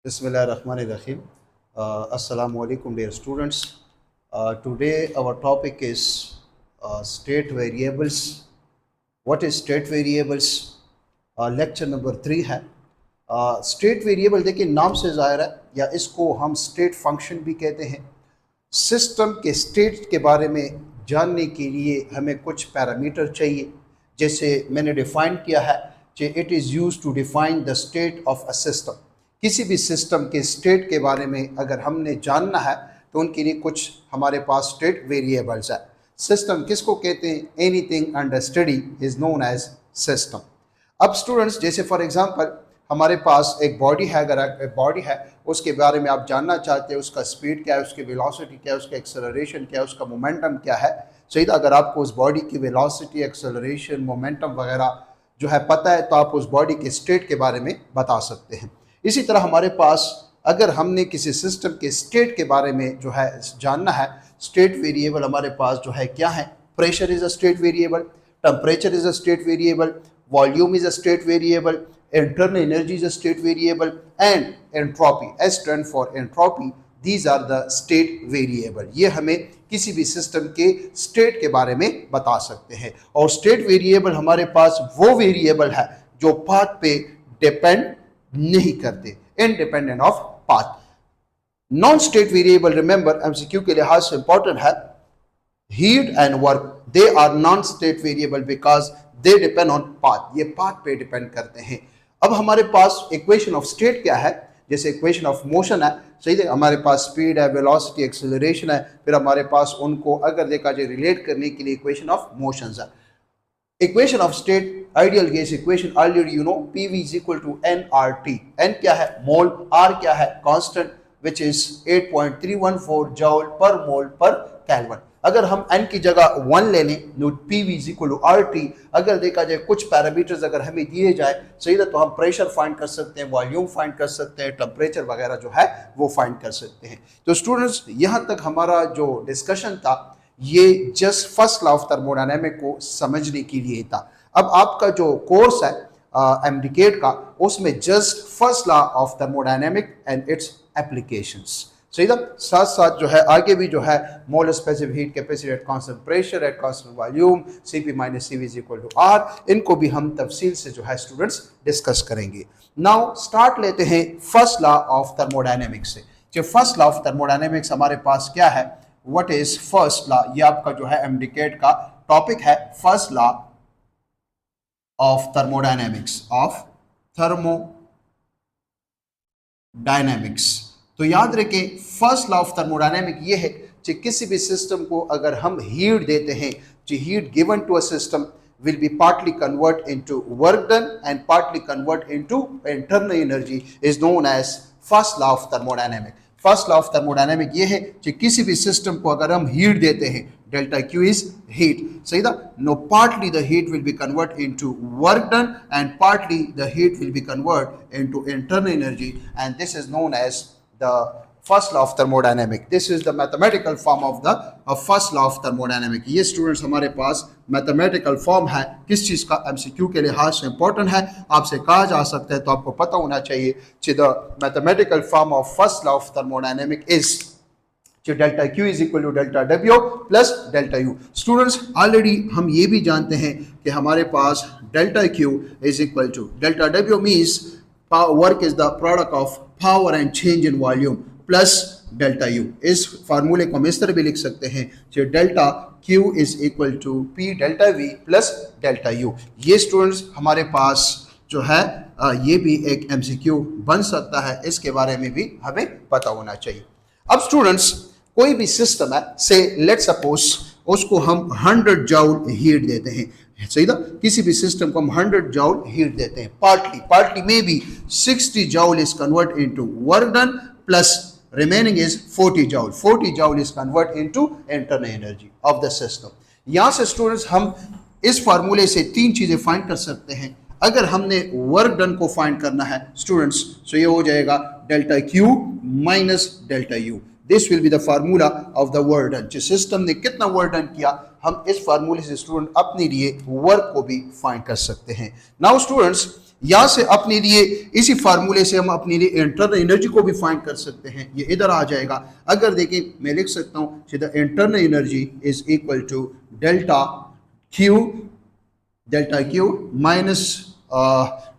Bismillahirrahmanirrahim. Assalamu alaikum, dear students. Today our topic is state variables. What is state variables? Lecture number 3 है. State variable देखिए नाम से ज़ाहिर है, या इसको हम स्टेट फंक्शन भी कहते हैं. सिस्टम के स्टेट के बारे में जानने के लिए हमें कुछ पैरामीटर चाहिए. जैसे मैंने डिफाइन किया है कि it is use to define the state of a system. किसी भी सिस्टम के स्टेट के बारे में अगर हमने जानना है तो उनके लिए कुछ हमारे पास स्टेट वेरिएबल्स है. सिस्टम किसको कहते हैं? Anything under study is known as system. अब स्टूडेंट्स, जैसे फॉर एग्जांपल हमारे पास एक बॉडी है, अगर एक बॉडी है उसके बारे में आप जानना चाहते हैं उसका स्पीड क्या है, उसकी वेलोसिटी क्या है, उसका एक्सेलरेशन क्या है, उसका मोमेंटम क्या है. सही, अगर आपको उस बॉडी की वेलोसिटी, एक्सेलरेशन, मोमेंटम वगैरह जो है पता है तो आप उस बॉडी के स्टेट के बारे में बता सकते हैं. इसी तरह हमारे पास अगर हमने किसी सिस्टम के स्टेट के बारे में जो है जानना है, स्टेट वेरिएबल हमारे पास जो है क्या है? Pressure is a state variable, temperature is a state variable, volume is a state variable, internal energy is a state variable, and entropy, S stand for entropy, these are the state variable. ये हमें किसी भी system के state के बारे में बता सकते हैं. और स्टेट वेरिएबल हमारे पास वो वेरिएबल है जो पाथ पे डिपेंड नहीं करते, independent of path. Non state variable, remember MCQ के लिहाज से इंपॉर्टेंट है, heat and work, they are non state variable because they depend on path. ये पाथ पे डिपेंड करते हैं. अब हमारे पास इक्वेशन ऑफ स्टेट क्या है? जैसे इक्वेशन ऑफ मोशन है, सही है, हमारे पास स्पीड है, वेलोसिटी, एक्सेलरेशन है, फिर हमारे पास उनको अगर देखा जाए रिलेट करने के लिए इक्वेशन ऑफ मोशंस है. Equation of state, ideal gas equation already you know, PV is equal to nRT. n क्या है? मोल. R क्या है? कांस्टेंट, विच इज 8.314 जूल पर मोल पर केल्विन. अगर हम n की जगह 1 ले लें तो PV is equal to RT. अगर देखा जाए कुछ पैरामीटर्स अगर हमें दिए जाए, सही है, तो हम प्रेशर फाइंड कर सकते हैं, वॉल्यूम फाइंड कर सकते हैं, टेम्परेचर वगैरह जो है वो फाइंड कर सकते हैं. तो स्टूडेंट्स, यहाँ तक हमारा जो डिस्कशन था ये just first law of thermodynamic को समझने के लिए था. अब आपका जो कोर्स है एमडीकेट का, उसमें just first law of thermodynamic and it's applications, सही था, साथ साथ जो है आगे भी जो है mole specific heat capacity at constant pressure at constant volume, Cp minus Cv is equal to R, इनको भी हम तफसील से जो है स्टूडेंट्स डिस्कस करेंगे. नाउ स्टार्ट लेते हैं फर्स्ट लॉ ऑफ थर्मोडायनेमिक्स से. जो फर्स्ट लॉ ऑफ थर्मोडायनेमिक्स हमारे पास क्या है? What is first law? ये आपका जो है एमडीकेट का टॉपिक है, first law of thermodynamics, of thermodynamics. तो याद रखें, फर्स्ट लॉ ऑफ थर्मोडायनेमिक ये है कि किसी भी सिस्टम को अगर हम हीट देते हैं, जो heat given to a system will be partly convert into work done and partly convert into internal energy is known as first law of thermodynamic. First law of thermodynamic ये है कि किसी भी सिस्टम को अगर हम हीट देते हैं, डेल्टा क्यू इज हीट, सही था, no partly the heat will be convert into work done and partly the heat will be convert into internal energy, and this is known as the first law of thermodynamic. This is the mathematical form of the first law of thermodynamic. ये students हमारे पास mathematical form है. किस चीज़ का? MCQ के लिहाज से important है, आपसे कहा जा सकता है, तो आपको पता होना चाहिए कि the mathematical form of first law of thermodynamic is delta Q is equal to delta W plus delta U. Students, already हम ये भी जानते हैं कि हमारे पास delta Q is equal to delta W means work is the product of power and change in volume plus delta U. इस फार्मूले को हम इस तरह भी लिख सकते हैं कि delta Q is equal to P delta V plus delta U. ये स्टूडेंट्स हमारे पास जो है ये भी एक एमसीक्यू बन सकता है, इसके बारे में भी हमें पता होना चाहिए. अब स्टूडेंट्स, कोई भी सिस्टम है, से लेट सपोज उसको हम 100 जूल हीट देते हैं, सही था, किसी भी सिस्टम को हम 100 जूल हीट देते हैं, पार्टली में भी 60 joule is convert into work done plus remaining is 40 joule is convert into internal energy of the system. यहां से स्टूडेंट्स हम इस फार्मूले से 3 चीजें फाइंड कर सकते हैं. अगर हमने वर्क डन को फाइंड करना है स्टूडेंट्स, तो ये हो जाएगा delta Q minus delta you. This will be the formula of the work done. जिस सिस्टम ने कितना वर्क डन किया, हम इस फार्मूले से स्टूडेंट अपने लिए वर्क को भी फाइंड कर सकते हैं। नाउ स्टूडेंट्स, यहां से अपने लिए इसी फार्मूले से हम अपने लिए इंटरनल एनर्जी को भी फाइंड कर सकते हैं। ये इधर आ जाएगा। अगर देखें, मैं लिख सकता हूं the internal energy is equal to delta Q minus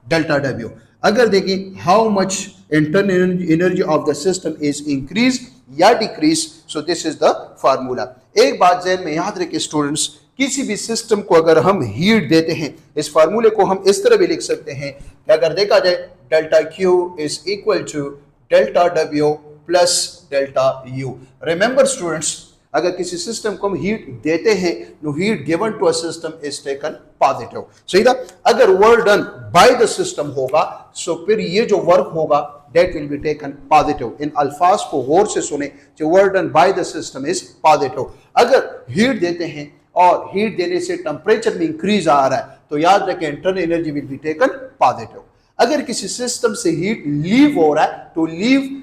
delta W. अगर देखें how much internal energy of the system is increase या decrease, so this is the formula. एक बात ज़हन में याद रखें स्टूडेंट्स, किसी भी सिस्टम को अगर हम हीट देते हैं, इस फार्मूले को हम इस तरह भी लिख सकते हैं कि अगर देखा जाए delta Q is equal to delta W plus delta U. Remember students, अगर किसी सिस्टम को हम हीट देते हैं, no heat given to a system is taken positive. सही था। अगर work done by the system होगा, सो फिर ये जो वर्क होगा that will be taken positive। इन अल्फाज को गौर से सुने, जो work done by the system is positive. अगर हीट देते हैं और हीट देने से टेम्परेचर में इंक्रीज आ रहा है, तो याद रखें internal energy will be taken positive. अगर किसी सिस्टम से हीट लीव हो रहा है, तो leave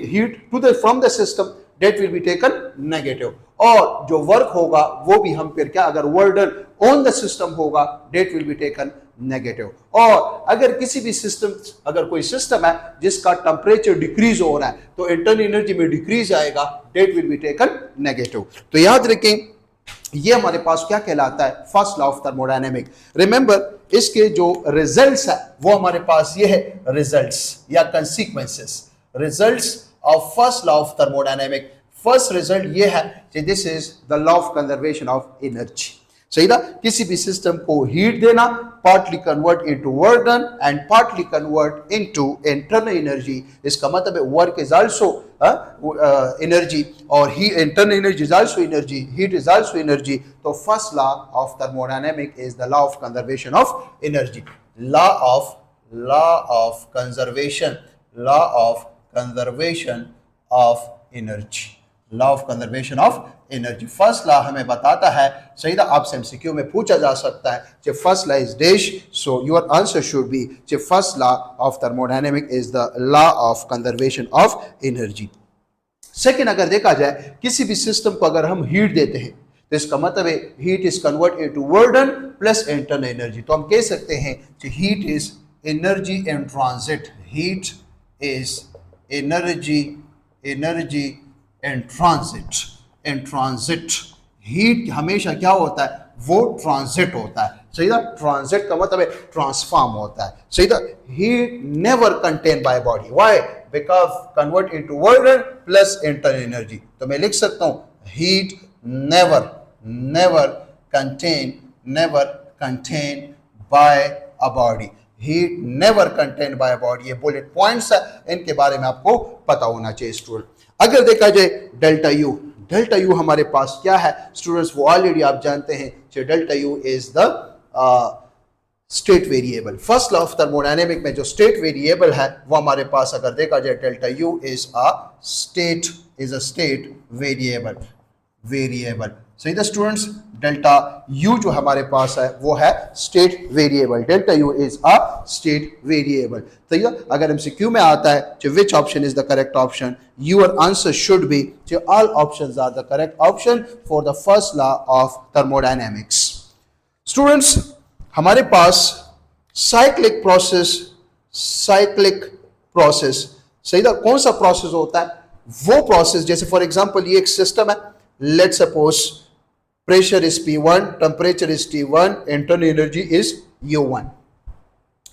heat to the from the system, that will be taken negative। और जो वर्क होगा वो भी हम फिर क्या, अगर work done on the system होगा, that will be taken negative. और अगर किसी भी सिस्टम, अगर कोई सिस्टम है जिसका टेम्परेचर डिक्रीज हो रहा है, तो इंटरनल एनर्जी में डिक्रीज आएगा, that will be taken negative. तो याद रखें, ये हमारे पास क्या कहलाता है, first law of thermodynamic. Remember, इसके जो रिजल्ट्स है वो हमारे पास ये है, रिजल्ट्स या consequences, results of first law of thermodynamic. First result ये है कि this is the law of conservation of energy. सही था। किसी भी सिस्टम को हीट देना, partly convert into work done and partly convert into internal energy. इसका मतलब है वर्क इज आल्सो एनर्जी और ही internal energy is also energy, heat is also energy. तो first law of thermodynamic is the law of conservation of energy. Law of conservation, law of conservation of energy, law of conservation of energy. First law हमें बताता है, सही था, आपसे MCQ में पूछा जा सकता है कि first law is dash, so your answer should be कि first law of thermodynamic is the law of conservation of energy. Second, अगर देखा जाए किसी भी सिस्टम को अगर हम हीट देते हैं, तो इसका मतलब है heat is convert into work done plus internal energy. तो हम कह सकते हैं कि heat is energy in transit, heat is energy in transit. Heat हमेशा क्या होता है, वो ट्रांजिट होता है। सही था। ट्रांजिट का मतलब है ट्रांसफॉर्म होता है। सही था। Heat never contain by body, why, because convert into work done plus internal energy. तो मैं लिख सकता हूं heat never contain by a body. Heat never contain by body. ये बुलेट पॉइंट्स है, इनके बारे में आपको पता होना चाहिए स्टूडेंट। अगर देखा जाए डेल्टा यू, डेल्टा यू हमारे पास क्या है स्टूडेंट्स, वो ऑलरेडी आप जानते हैं कि delta U is the state variable. First law of thermodynamic में जो स्टेट वेरिएबल है वो हमारे पास अगर देखा जाए delta U is a state variable. सही था स्टूडेंट्स। डेल्टा यू जो हमारे पास है वो है state variable. Delta U is a state variable. तो ये अगर एमसीक्यू में आता है कि which option is the correct option, your answer should be all options are the correct option for the first law of thermodynamics. Students, हमारे पास cyclic process, सही था, कौन सा प्रोसेस होता है, वो प्रोसेस जैसे फॉर एग्जांपल ये एक सिस्टम है, let's suppose pressure is P1, temperature is T1, internal energy is U1।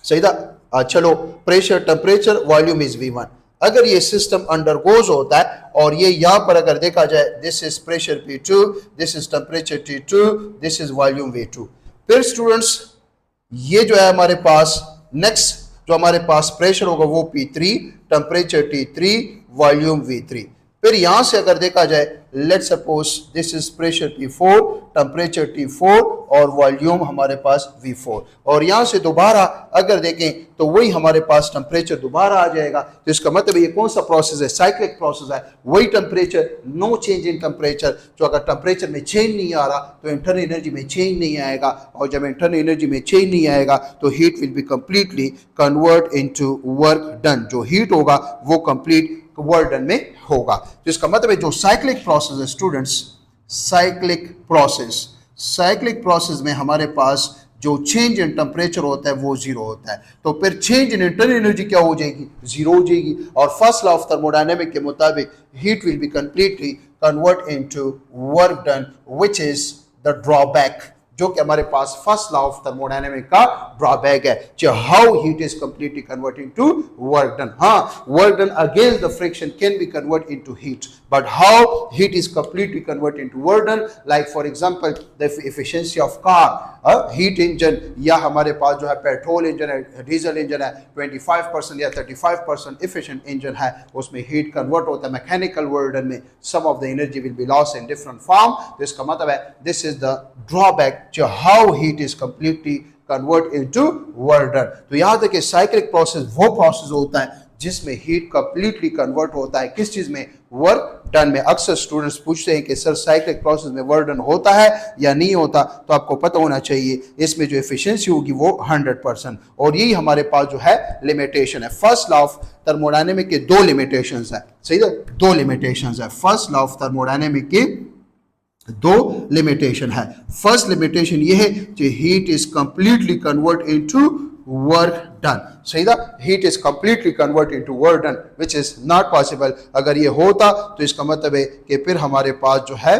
सही था। चलो, pressure, temperature, volume is V1। अगर ये सिस्टम अंडरगोज होता है और ये यहां पर अगर देखा जाए this is pressure P2, this is temperature T2, this is volume V2। फिर स्टूडेंट्स ये जो है हमारे पास नेक्स्ट जो हमारे पास प्रेशर होगा वो P3, temperature T3, volume V3। फिर यहां से अगर देखा जाए let's suppose this is pressure P4, temperature T4 और वॉल्यूम हमारे पास V4। और यहां से दोबारा अगर देखें तो वही हमारे पास टेम्परेचर दोबारा आ जाएगा। तो इसका मतलब ये कौन सा प्रोसेस है, साइक्लिक प्रोसेस है। वही temperature, no change in temperature. जो अगर टेम्परेचर में चेंज नहीं आ रहा तो इंटरनल एनर्जी में चेंज नहीं आएगा, और जब इंटरनल एनर्जी में चेंज नहीं आएगा तो heat will be completely convert into work done. जो हीट होगा वो कंप्लीट वर्क डन में होगा। तो इसका मतलब है जो साइक्लिक प्रोसेस है students, cyclic process. Cyclic process में हमारे पास जो चेंज इन टेम्परेचर होता है वो जीरो होता है, तो फिर चेंज इन इंटरनल एनर्जी क्या हो जाएगी, जीरो हो जाएगी। और फर्स्ट लॉ ऑफ थर्मोडायनेमिक के मुताबिक heat will be completely convert into work done which is the drawback, जो कि हमारे पास फर्स्ट लॉ ऑफ थर्मोडायनेमिक का ड्रॉबैक है। How heat is completely converting to work done. हाँ, work done against the friction can be convert into heat, but how heat is completely convert into work done, like for example the efficiency of car, heat engine, या हमारे पास जो है petrol engine है, diesel engine है, 25% या 35% efficient engine है, उसमें हीट कन्वर्ट होता है। मैकेनिकल वर्क डन में some of the energy will be lost in different form. तो इसका मतलब है this is the drawback how heat is completely convert into work done। तो याद है कि साइक्लिक प्रोसेस वो प्रोसेस होता है जिसमें हीट कंप्लीटली कन्वर्ट होता है किस चीज में, वर्क डन में। अक्सर स्टूडेंट्स पूछते हैं कि सर साइक्लिक प्रोसेस में वर्क डन होता है या नहीं होता, तो आपको पता होना चाहिए इसमें जो एफिशिएंसी होगी वो 100%, और यही हमारे पास जो है लिमिटेशन है। फर्स्ट लॉ ऑफ थर्मोडायनेमिक के दो लिमिटेशंस है, सही है, दो लिमिटेशंस है। फर्स्ट लॉ ऑफ थर्मोडायनेमिक के दो लिमिटेशन है। फर्स्ट लिमिटेशन ये है कि heat is completely convert into work done, सही था, heat is completely convert into work done which is not possible. अगर ये होता तो इसका मतलब है कि फिर हमारे पास जो है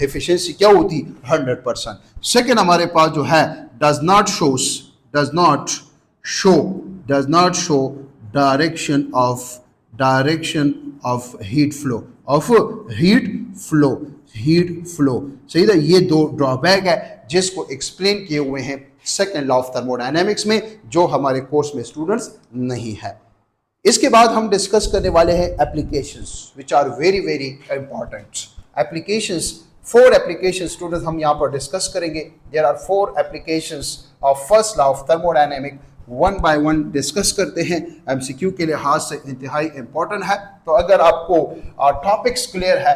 एफिशिएंसी क्या होती, 100%। सेकेंड हमारे पास जो है does not show direction of heat flow, सही था। ये दो ड्रॉबैक है जिसको एक्सप्लेन किए हुए हैं सेकेंड लॉ ऑफ थर्मोडायनेमिक्स में, जो हमारे कोर्स में स्टूडेंट्स नहीं है। इसके बाद हम डिस्कस करने वाले हैं applications which are very very important. Applications, 4 application students हम यहाँ पर डिस्कस करेंगे। There are 4 applications of first law of thermodynamic, one by one discuss करते हैं। एमसीक्यू के लिहाज से इंतहाई इंपॉर्टेंट है। तो अगर आपको टॉपिक्स क्लियर है,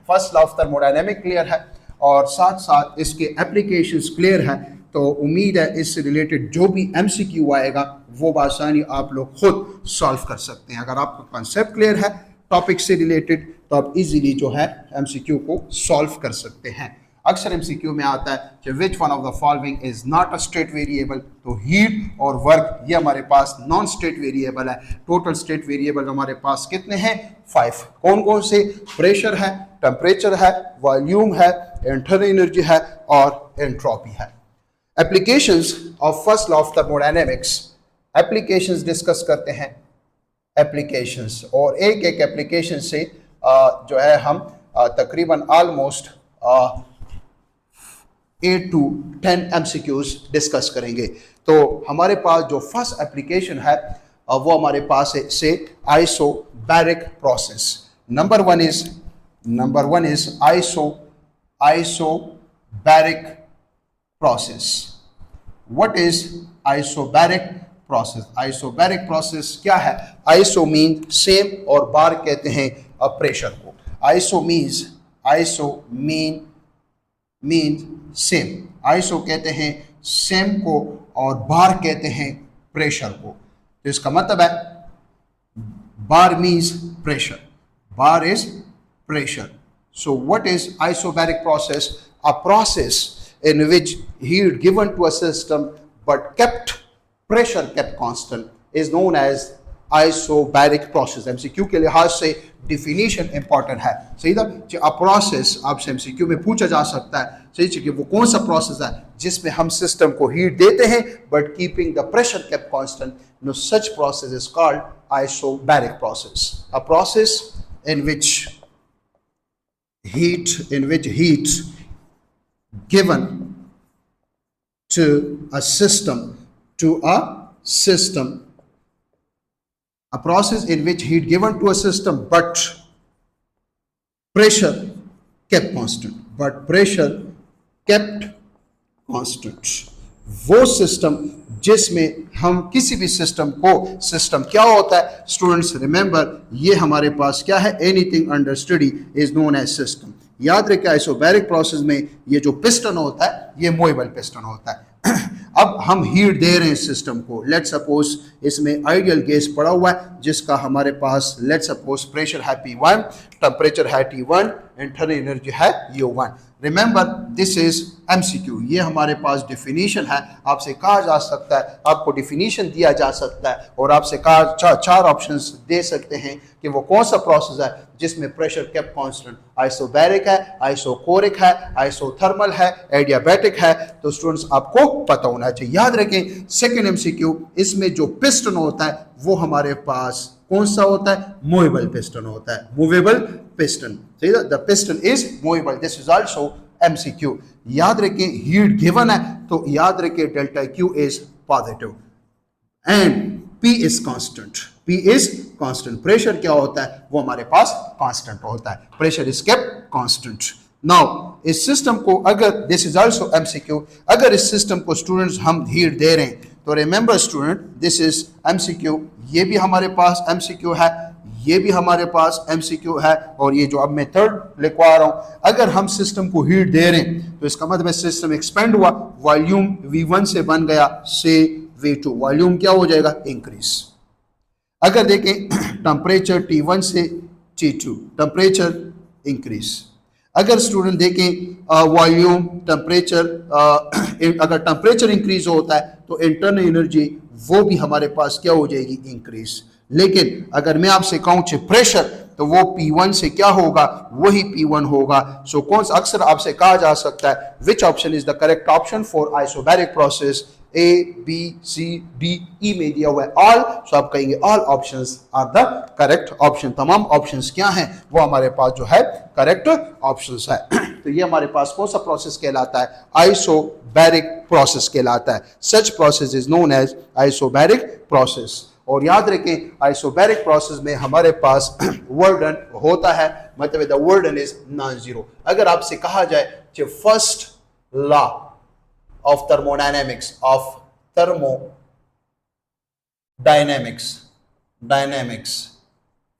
first law of thermodynamic clear है और साथ साथ इसके एप्लीकेशंस क्लियर है, तो उम्मीद है इससे रिलेटेड जो भी एमसीक्यू आएगा वो बासानी आप लोग खुद सॉल्व कर सकते हैं। अगर आपका कॉन्सेप्ट क्लियर है टॉपिक से रिलेटेड तो आप इजीली जो है एमसीक्यू को सॉल्व कर सकते हैं। अक्सर एमसीक्यू में आता है कि which one of the following is not a state variable, तो हीट और वर्क ये हमारे पास नॉन स्टेट वेरिएबल है। टोटल स्टेट वेरिएबल हमारे पास कितने हैं, 5। कौन कौन से, प्रेशर है, टेम्परेचर है, वॉल्यूम है, इंटरनल एनर्जी है और एंट्रोपी है। Applications of first law of thermodynamics, applications discuss करते हैं। एप्लीकेशंस, और एक एक एप्लीकेशन से जो है हम तकरीबन ऑलमोस्ट 8 to 10 MCQs डिस्कस करेंगे। तो हमारे पास जो फर्स्ट एप्लीकेशन है वो हमारे पास है से isobaric process. Number one is isobaric process. What is isobaric process? Isobaric process क्या है? आइसो मीन सेम और बार कहते हैं प्रेशर को। आइसो मीन सेम, आइसो कहते हैं सेम को और बार कहते हैं प्रेशर को। तो इसका मतलब है बार means pressure, bar is pressure. So what is isobaric process? A process in which heat given to a system but pressure kept constant is known as isobaric process। MCQ के लिहाज से डिफिनीशन इंपॉर्टेंट है, सही था। A process आपसे MCQ में पूछा जा सकता है, सही है, कि वो कौन सा प्रोसेस है जिसमें हम सिस्टम को हीट देते हैं but keeping the pressure kept constant. No such process is called isobaric process. A process in which heat given to a system a process in which heat given to a system but pressure kept constant। वो system जिसमें हम किसी भी system को, system क्या होता है students, remember ये हमारे पास क्या है, anything under study is known as system. याद रखें आइसोबैरिक प्रोसेस में ये जो पिस्टन होता है ये मूवेबल पिस्टन होता है। अब हम हीट दे रहे हैं सिस्टम को, लेट सपोज इसमें आइडियल गैस पड़ा हुआ है जिसका हमारे पास लेट सपोज प्रेशर है P1, टेम्परेचर है T1 इंटरनल एनर्जी है U1। Remember this is MCQ, ये हमारे पास डिफिनीशन है। आपसे कहा जा सकता है, आपको डिफिनीशन दिया जा सकता है और आपसे कहा चार ऑप्शंस दे सकते हैं कि वो कौन सा प्रोसेस है जिसमें प्रेशर केप्ट कांस्टेंट, आइसोबैरिक है, आइसोकोरिक है, आइसोथर्मल है, एडियाबैटिक है। तो स्टूडेंट्स आपको पता होना चाहिए। याद रखें सेकंड MCQ, इसमें जो पिस्टन होता है वो हमारे पास कौन सा होता है? मूवेबल पिस्टन होता है, movable piston. The piston is movable, this is also MCQ। याद रखें हीट गिवन है तो याद रखें delta Q is positive and P is constant, P is constant. Pressure क्या होता है? वो हमारे पास कांस्टेंट होता है, pressure is kept constant. Now इस सिस्टम को अगर, दिस इज आल्सो MCQ, अगर इस सिस्टम को स्टूडेंट्स हम हीट दे रहे हैं तो remember student this is MCQ, ये भी हमारे पास MCQ है, ये भी हमारे पास MCQ है, और ये जो अब मैं थर्ड लिखवा रहा हूं, अगर हम सिस्टम को हीट दे रहे हैं तो इसका मतलब सिस्टम एक्सपेंड हुआ, वॉल्यूम V1 से बन गया से V2, वॉल्यूम क्या हो जाएगा? इंक्रीज। अगर देखें टेम्परेचर T1 से T2, टेम्परेचर इंक्रीज। अगर स्टूडेंट देखें वॉल्यूम टेम्परेचर, अगर टेम्परेचर इंक्रीज होता है तो इंटरनल एनर्जी वो भी हमारे पास क्या हो जाएगी? इंक्रीज। लेकिन अगर मैं आपसे कहूँ प्रेशर तो वो P1 से क्या होगा? वही P1 होगा। सो कौन सा, अक्सर आपसे कहा जा सकता है विच option is the correct option for isobaric process? A, B, C, D, E में दिया हुआ है ऑल, सो आप कहेंगे all options are the correct option. तमाम ऑप्शंस क्या हैं? वो हमारे पास जो है करेक्ट ऑप्शंस है। तो ये हमारे पास कौन सा प्रोसेस कहलाता है? आइसोबैरिक प्रोसेस कहलाता है। Such process is known as isobaric process. और याद रखें आइसोबैरिक प्रोसेस में हमारे पास वर्क डन होता है, मतलब the work done is non zero. अगर आपसे कहा जाए कि first law of thermodynamics,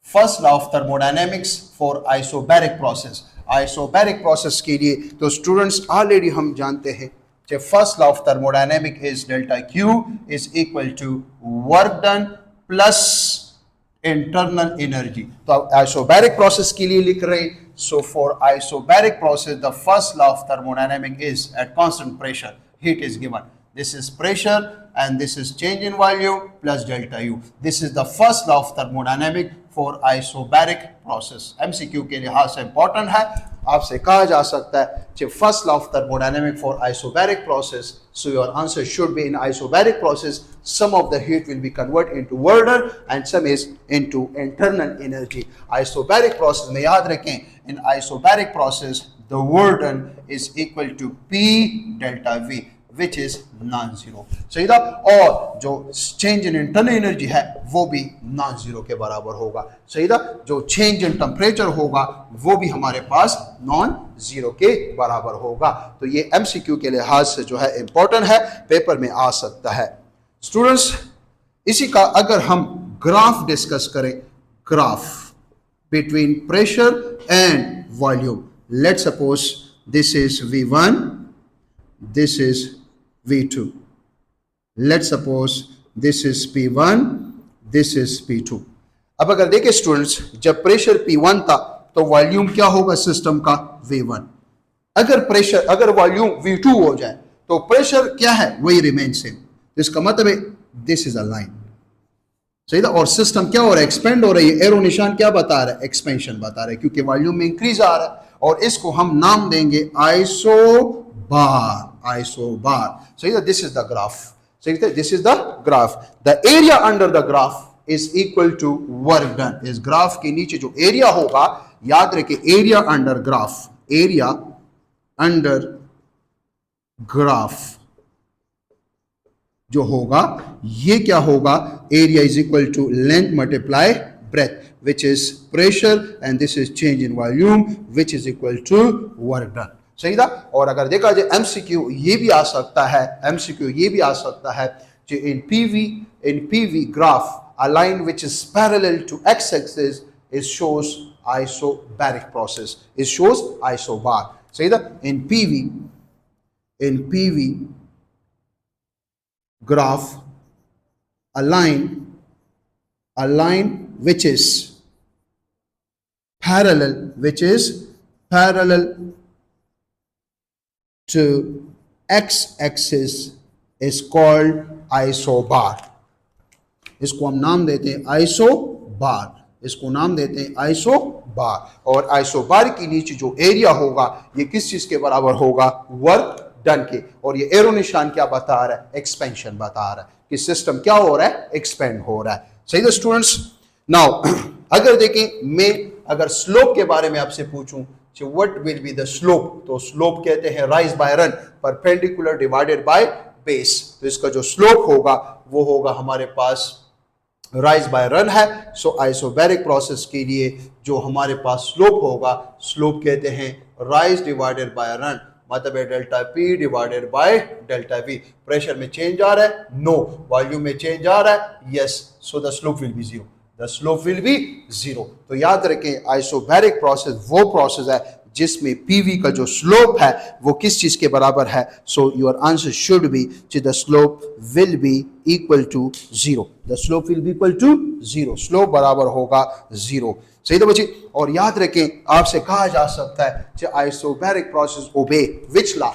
first law of thermodynamics for isobaric process, isobaric process के लिए तो स्टूडेंट्स ऑलरेडी हम जानते हैं कि first law of thermodynamic is delta Q is equal to work done plus internal energy. तो अब आइसोबैरिक प्रोसेस के लिए लिख रहे हैं, so for isobaric process the first law of thermodynamic is at constant pressure heat is given, this is pressure and this is change in volume plus delta U, this is the first law of thermodynamic for isobaric process। MCQ के लिहाज से important है, आपसे कहा जा सकता है कि first law of thermodynamic for isobaric process, so your answer should be in isobaric process some of the heat will be converted into work done and some is into internal energy। isobaric process में याद रखें, in isobaric process the work done is equal to P delta V which is non zero. सही था। और जो change in internal energy है वो भी नॉन जीरो के बराबर होगा। सही था। जो चेंज इन टेम्परेचर होगा वो भी हमारे पास नॉन जीरो के बराबर होगा। तो ये MCQ के लिहाज से जो है इंपॉर्टेंट है, पेपर में आ सकता है। स्टूडेंट्स इसी का अगर हम ग्राफ डिस्कस करें, graph between pressure and volume, let suppose this is V1, this is V2, let's suppose this is P1, this is P2। अब अगर देखें स्टूडेंट्स, जब प्रेशर P1 था तो वॉल्यूम क्या होगा सिस्टम का? V1। अगर वॉल्यूम V2 हो जाए तो प्रेशर क्या है? वही रिमेन सेम। इसका मतलब है दिस इज अ लाइन। सही था। और सिस्टम क्या हो रहा है? एक्सपेंड हो रही है। एरो निशान क्या बता रहा है? एक्सपेंशन बता रहा है, क्योंकि वॉल्यूम में इंक्रीज आ रहा है। और इसको हम नाम देंगे isobar, isobar। So this is the graph. So this is the graph. The area under the graph is equal to work done। इस ग्राफ के नीचे जो एरिया होगा, याद रखें area under graph, area under graph जो होगा ये क्या होगा? Area is equal to length multiply breadth which is pressure and this is change in volume which is equal to work done। सही था। और अगर देखा जाए MCQ ये भी आ सकता है, MCQ ये भी आ सकता है कि in PV graph a line which is parallel to x-axis it shows isobaric process, it shows isobar। सही था। in PV graph a line which is parallel parallel to x-axis is called isobar. इसको हम नाम देते हैं isobar, इसको नाम देते हैं आइसोबार। और आइसोबार के नीचे जो एरिया होगा ये किस चीज के बराबर होगा, वर्क डन के। और ये एरो निशान क्या बता रहा है, एक्सपेंशन बता रहा है कि सिस्टम क्या हो रहा है, एक्सपेंड हो रहा है। सही है स्टूडेंट्स। नाउ अगर देखें, मैं अगर स्लोप के बारे में आपसे पूछूं, what will be the slope, तो स्लोप कहते हैं rise by run, perpendicular divided by base. तो इसका जो स्लोप होगा वो होगा हमारे पास राइज बाय रन है। सो आइसोबैरिक प्रोसेस के लिए जो हमारे पास स्लोप होगा, स्लोप कहते हैं राइज डिवाइडेड बाय रन, मतलब है delta P divided by delta we. Pressure में चेंज आ रहा है, नो। वॉल्यूम में चेंज आ रहा है, yes. So the slope will be zero, the slope will be zero. तो याद रखें, आइसोबैरिक प्रोसेस वो प्रोसेस है जिसमें पीवी का जो स्लोप है वो किस चीज के बराबर है। So your answer should be the slope will be equal to zero, the slope will be equal to zero, slope बराबर होगा जीरो। सही तो बच्चे। और याद रखें, आपसे कहा जा सकता है कि आइसोबैरिक प्रोसेस ओबे विच लॉ।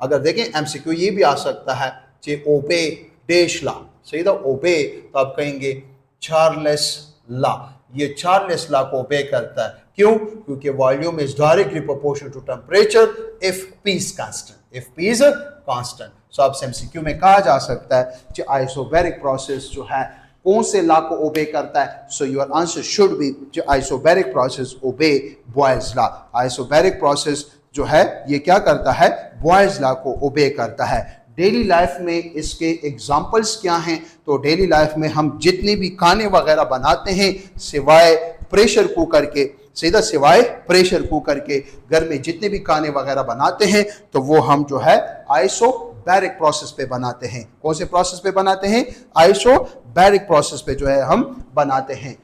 अगर देखें एमसीक्यू ये भी आ सकता है कि ओबे डैश लॉ। सही था, ओबे तो आप कहेंगे चार्ल्स लॉ। ये चार्ल्स लॉ को ओबे करता है, क्यों? क्योंकि volume is directly proportional to temperature if P is constant, if P is constant. So आपसे एमसीक्यू में कहा जा सकता है कि आइसोबैरिक प्रोसेस जो है कौन से लॉ को ओबे करता है। So your answer should be जो isobaric process obey Boyle's law. Isobaric process जो है ये क्या करता है, बॉयल्स लॉ को ओबे करता है। डेली लाइफ में इसके एग्जाम्पल्स क्या हैं, तो डेली लाइफ में हम जितने भी खाने वगैरह बनाते हैं सिवाय प्रेशर कुकर के, सीधा सिवाय प्रेशर कुकर के घर में जितने भी खाने वगैरह बनाते हैं तो वो हम जो है आइसोबैरिक प्रोसेस पे बनाते हैं। कौन से प्रोसेस पे बनाते हैं, आइसोबैरिक प्रोसेस पे जो है हम बनाते हैं।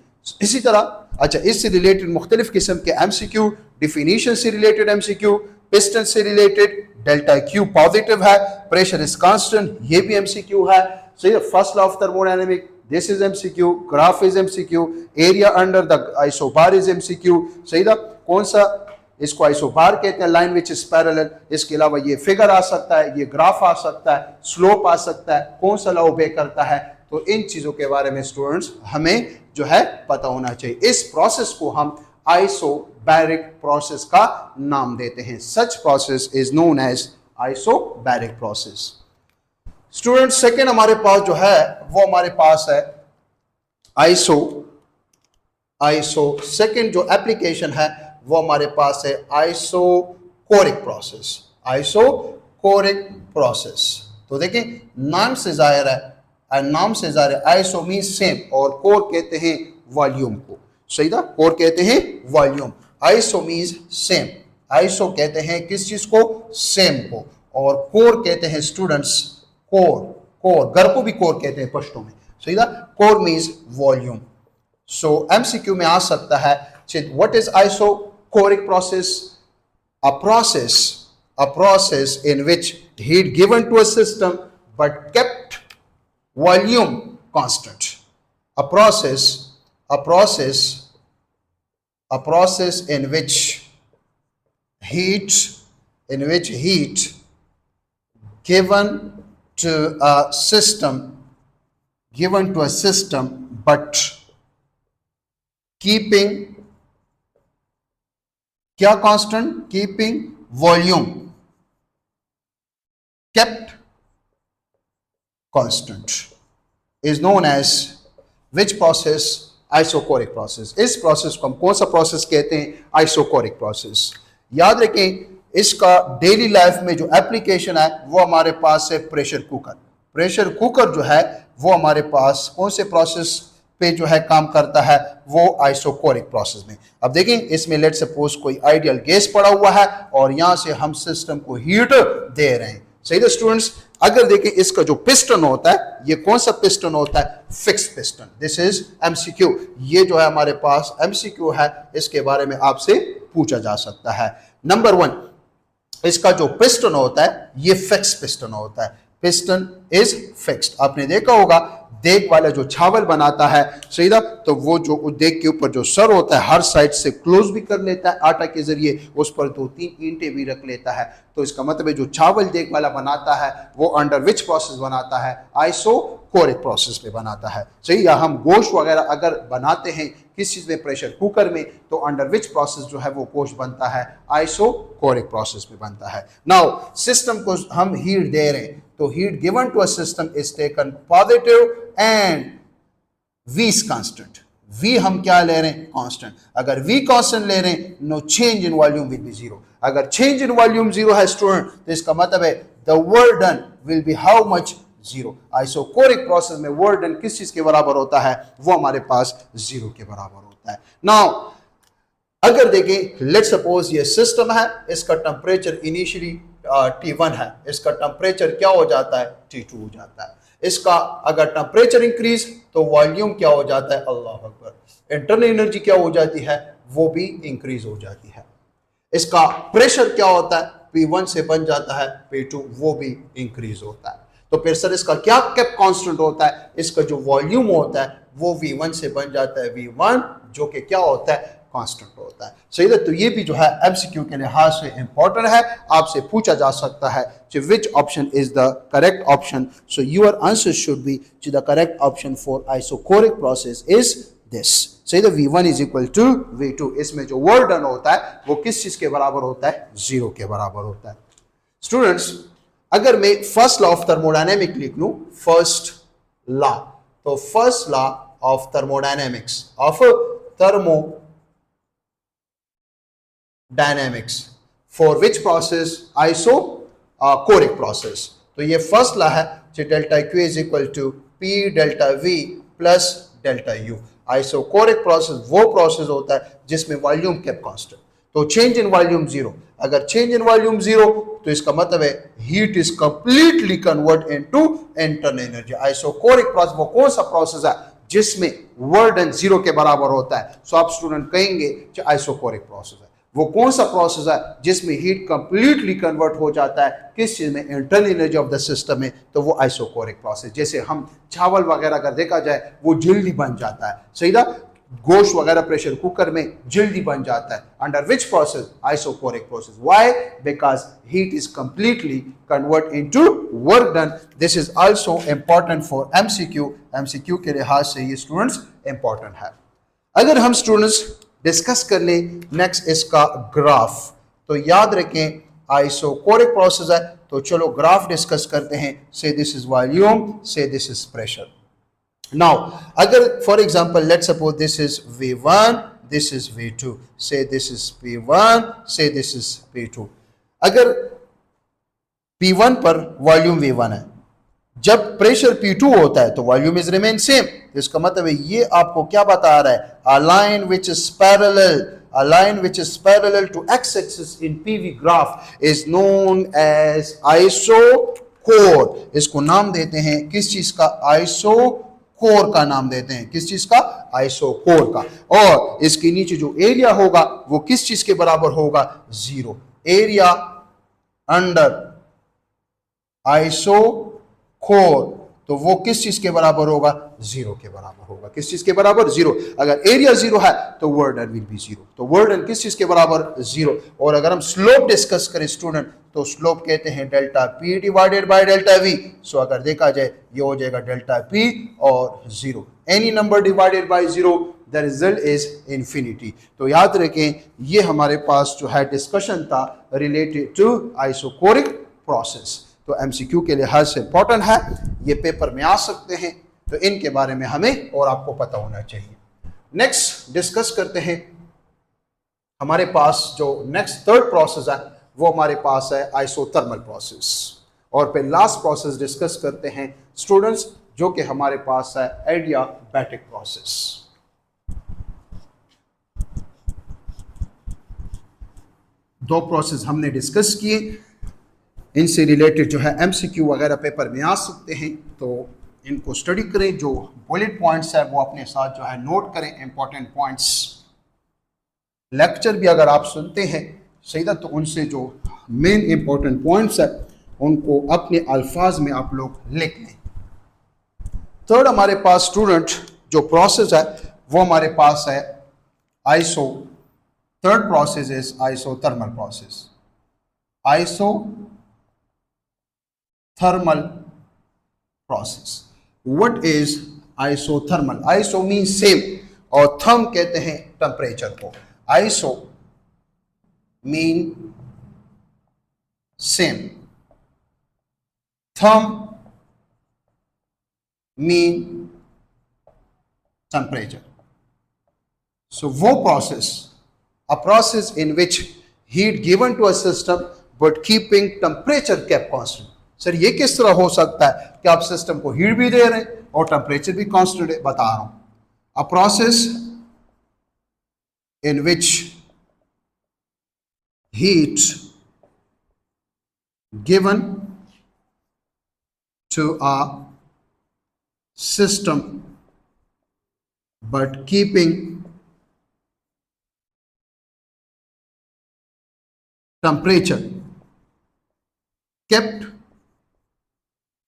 इसी तरह अच्छा, इससे रिलेटेड मुख्तलिफ किस्म के एमसीक्यू, डिफिनीशन से रिलेटेड एमसीक्यू, पिस्टन से रिलेटेड, डेल्टा क्यू पॉजिटिव है, प्रेशर इज कांस्टेंट, ये भी एमसीक्यू है। सही है, first law of thermodynamic, this is MCQ, graph is MCQ, area under the isobar is MCQ. सही था, कौन सा, इसको आइसोबार कहते हैं, लाइन विच इज पैरेलल। इसके अलावा ये फिगर आ सकता है, ये ग्राफ आ सकता है, स्लोप आ सकता है, कौन सा लॉ ओबे करता है। तो इन चीजों के बारे में स्टूडेंट्स हमें जो है पता होना चाहिए। इस प्रोसेस को हम आइसोबैरिक प्रोसेस का नाम देते हैं। Such process is known as isobaric process. Student second हमारे पास जो है वो हमारे पास है आइसो सेकेंड जो एप्लीकेशन है वो हमारे पास है आइसोकोरिक प्रोसेस। आइसोकोरिक प्रोसेस, तो देखिए नाम से जाहिर है, नाम से जाहिर है आइसो मींस सेम, और कोर कहते हैं वॉल्यूम को। सही था, कोर कहते हैं volume, iso means same. Iso कहते हैं किस चीज को, सेम को, और कोर कहते हैं स्टूडेंट्स कोर, कोर घर को भी कोर कहते हैं पश्तो में। सही था, कोर मींस वॉल्यूम। सो एमसीक्यू में आ सकता है what is isochoric process, a process in which heat given to a system but kept volume constant. A process in which heat given to a system but keeping क्या constant, keeping volume kept constant is known as which process, isochoric process. इस process को हम कौन सा process कहते हैं, isochoric process. याद रखें, इसका डेली लाइफ में जो एप्लीकेशन है वो हमारे पास है प्रेशर कुकर। प्रेशर कुकर जो है वो हमारे पास कौन से प्रोसेस पे जो है काम करता है, वो आइसोकोरिक प्रोसेस में। अब देखें, इसमें लेट सपोज कोई आइडियल गैस पड़ा हुआ है और यहां से हम सिस्टम को हीट दे रहे हैं। सही है स्टूडेंट्स। अगर देखें इसका जो पिस्टन होता है, ये कौन सा पिस्टन होता है, fixed piston. This is MCQ, ये जो है हमारे पास एमसीक्यू है, इसके बारे में आपसे पूछा जा सकता है। नंबर 1, इसका जो पिस्टन होता है ये फिक्स्ड पिस्टन होता है। Piston is fixed. आपने देखा होगा देग वाला जो चावल बनाता है सीधा, तो वो जो देग के ऊपर जो सर होता है हर साइड से क्लोज भी कर लेता है आटा के जरिए, उस पर 2-3 ईंटें भी रख लेता है। तो इसका मतलब है जो चावल देग वाला बनाता है वो अंडर विच प्रोसेस बनाता है, आइसोकोरिक प्रोसेस पे बनाता है। सही, या हम गोश्त वगैरह अगर बनाते हैं किस चीज में, प्रेशर कुकर में, तो अंडर विच प्रोसेस जो है वो गोश्त बनता है, आइसोकोरिक प्रोसेस में बनता है। नाउ सिस्टम को हम हीट दे रहे हैं, तो heat given to a system is taken positive and V is constant। V हम क्या ले रहे हैं, कांस्टेंट। अगर V कांस्टेंट ले रहे हैं, no change in volume will be zero. अगर चेंज इन वॉल्यूम जीरो है स्टूडेंट, तो इसका मतलब है the work done will be how much, zero. Isochoric process में वर्क डन किस चीज के बराबर होता है, वो हमारे पास जीरो के बराबर होता है। नाउ अगर देखें, लेट सपोज ये सिस्टम है, इसका टेम्परेचर इनिशियली T1 है, इसका टेम्परेचर क्या हो जाता है, T2 हो जाता है। इसका अगर टेम्परेचर इंक्रीज तो वॉल्यूम क्या हो जाता है, अल्लाह अकबर, इंटरनल एनर्जी क्या हो जाती है, वो भी इंक्रीज हो जाती है। इसका प्रेशर क्या होता है, P1 से बन जाता है P2, वो भी इंक्रीज होता है। तो फिर सर इसका क्या केप कांस्टेंट होता है, इसका जो वॉल्यूम होता है वो V1 से बन जाता है V1, जो कि क्या होता है, कांस्टेंट होता है। सही है, तो ये भी जो है एमसीक्यू के लिहाज से इंपॉर्टेंट है, आपसे पूछा जा सकता है कि which option is the correct option. So your answer should be the correct option for isochoric process is this. सही है, V1 is equal to V2। इसमें जो वर्क डन होता है वो किस चीज के बराबर होता है, जीरो के बराबर होता है। स्टूडेंट्स, अगर मैं फर्स्ट लॉ ऑफ थर्मोडायनेमिक लिख लूं, फर्स्ट लॉ, तो first law of thermodynamics, of thermodynamics for which process, isochoric process। तो ये फर्स्ट लॉ है कि delta Q is equal to P delta V plus delta U। Isochoric process वो process होता है जिसमें वॉल्यूम केप कांस्टेंट, तो चेंज इन वॉल्यूम जीरो। अगर चेंज इन वॉल्यूम जीरो तो इसका मतलब है heat is completely convert into internal energy. Isochoric process वो कौन सा प्रोसेस है जिसमें वर्क डन जीरो के बराबर होता है। सो आप स्टूडेंट कहेंगे कि आइसोकोरिक प्रोसेस है। वो कौन सा प्रोसेस है जिसमें हीट कंप्लीटली कन्वर्ट हो जाता है किस चीज में, internal energy of the system में, तो वो आइसोकोरिक प्रोसेस। जैसे हम चावल वगैरह अगर देखा जाए वो जल्दी बन जाता है, सही ना, गोश्त वगैरह प्रेशर कुकर में जल्दी बन जाता है, under which process, isochoric process. Why, because heat is completely convert into work done. This is also important for MCQ. MCQ के लिहाज से ये स्टूडेंट्स इंपॉर्टेंट है। अगर हम स्टूडेंट्स डिस्कस कर ले नेक्स्ट इसका ग्राफ, तो याद रखें आइसोकोरिक प्रोसेस है, तो चलो ग्राफ डिस्कस करते हैं। से दिस इज वॉल्यूम, से दिस इज प्रेशर। नाउ अगर for example let suppose this is V1, this is V2, से दिस इज P1, से दिस इज P2। अगर P1 पर वॉल्यूम V1 है, जब प्रेशर P2 होता है तो वॉल्यूम इज रिमेन सेम। इसका मतलब है ये आपको क्या बता रहा है, a line which is parallel, a line which is parallel to x-axis in PV graph is known as isochore। इसको नाम देते हैं किस चीज का, आइसोकोर का नाम देते हैं, किस चीज का, आइसोकोर का। और इसके नीचे जो एरिया होगा वो किस चीज के बराबर होगा, जीरो। एरिया अंडर आइसोकोर, तो वो किस चीज के बराबर होगा, जीरो के बराबर होगा। किस चीज के बराबर, जीरो। अगर एरिया जीरो है तो work done will be zero. तो वर्क डन किस चीज के बराबर, जीरो। और अगर हम स्लोप डिस्कस करें स्टूडेंट, तो स्लोप कहते हैं delta P divided by delta V। सो अगर देखा जाए ये हो जाएगा डेल्टा P और zero. Any number divided by zero, the result is infinity. तो याद रखें ये हमारे पास जो है डिस्कशन था रिलेटेड टू आइसोकोरिक प्रोसेस। तो एमसीक्यू के लिहाज से इंपॉर्टेंट है, ये पेपर में आ सकते हैं, तो इनके बारे में हमें और आपको पता होना चाहिए। नेक्स्ट डिस्कस करते हैं, हमारे पास जो नेक्स्ट थर्ड प्रोसेस है वो हमारे पास है आइसोथर्मल प्रोसेस। और फिर लास्ट प्रोसेस डिस्कस करते हैं स्टूडेंट्स जो कि हमारे पास है एडियाबैटिक प्रोसेस। दो प्रोसेस हमने डिस्कस किए, इनसे रिलेटेड जो है एमसीक्यू वगैरह पेपर में आ सकते हैं, तो इनको स्टडी करें। जो बुलेट पॉइंट्स है वो अपने साथ जो है नोट करें, इंपॉर्टेंट पॉइंट्स। लेक्चर भी अगर आप सुनते हैं सही था, तो उनसे जो मेन इंपॉर्टेंट पॉइंट्स है उनको अपने अल्फाज में आप लोग लिख लें। थर्ड हमारे पास स्टूडेंट जो प्रोसेस है वो हमारे पास है iso. Third process is isothermal process. Isothermal process. What is isothermal? Iso mean same और थर्म कहते हैं टेम्परेचर को। Iso mean same, therm mean temperature. So वो process, a process in which heat given to a system but keeping temperature kept constant. Sir ये किस तरह हो सकता है कि आप सिस्टम को हीट भी दे रहे हैं और टेम्परेचर भी कांस्टेंट है? बता रहा हूं। A process in which heat given to a system but keeping temperature kept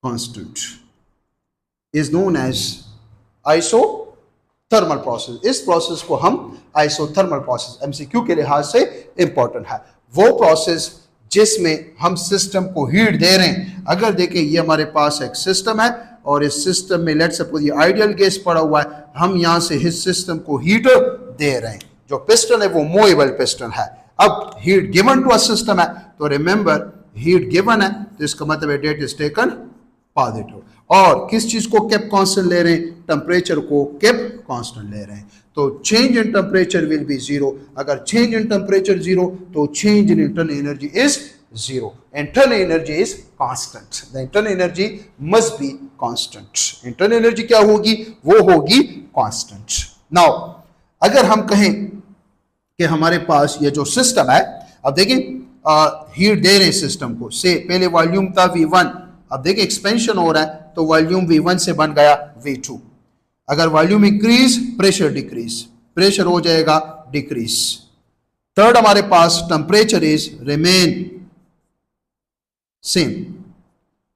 constant is known as isothermal process. इस प्रोसेस को हम आइसोथर्मल प्रोसेस, एमसीक्यू के लिहाज से इंपॉर्टेंट है। वो प्रोसेस जिसमें हम सिस्टम को हीट दे रहे हैं। अगर देखें ये हमारे पास एक सिस्टम है और इस सिस्टम में लेट्स सपोज ये आइडियल गैस पड़ा हुआ है, हम यहां से इस सिस्टम को हीट दे रहे हैं। जो पिस्टन है वो मूवेबल पिस्टन है। अब heat given to a system है तो रिमेंबर हीट गिवन है तो इसका मतलब है डेट इज टेकन पॉजिटिव। और किस चीज को केप कांस्टेंट ले रहे हैं? टेम्परेचर को केप कांस्टेंट ले रहे हैं। तो change in temperature will be zero. अगर चेंज इन टेम्परेचर जीरो तो change in internal energy is zero. Internal energy is constant. The internal energy must be constant. Internal energy क्या होगी? वो होगी constant. Now, अगर हम कहें कि हमारे पास ये जो सिस्टम है, अब देखें हीट दे रहे सिस्टम को, से पहले वॉल्यूम था V1, अब देखें एक्सपेंशन हो रहा है तो वॉल्यूम V1 से बन गया V2। अगर volume increase, pressure decrease, pressure हो जाएगा डिक्रीज। थर्ड हमारे पास टेम्परेचर इज रिमेन सेम।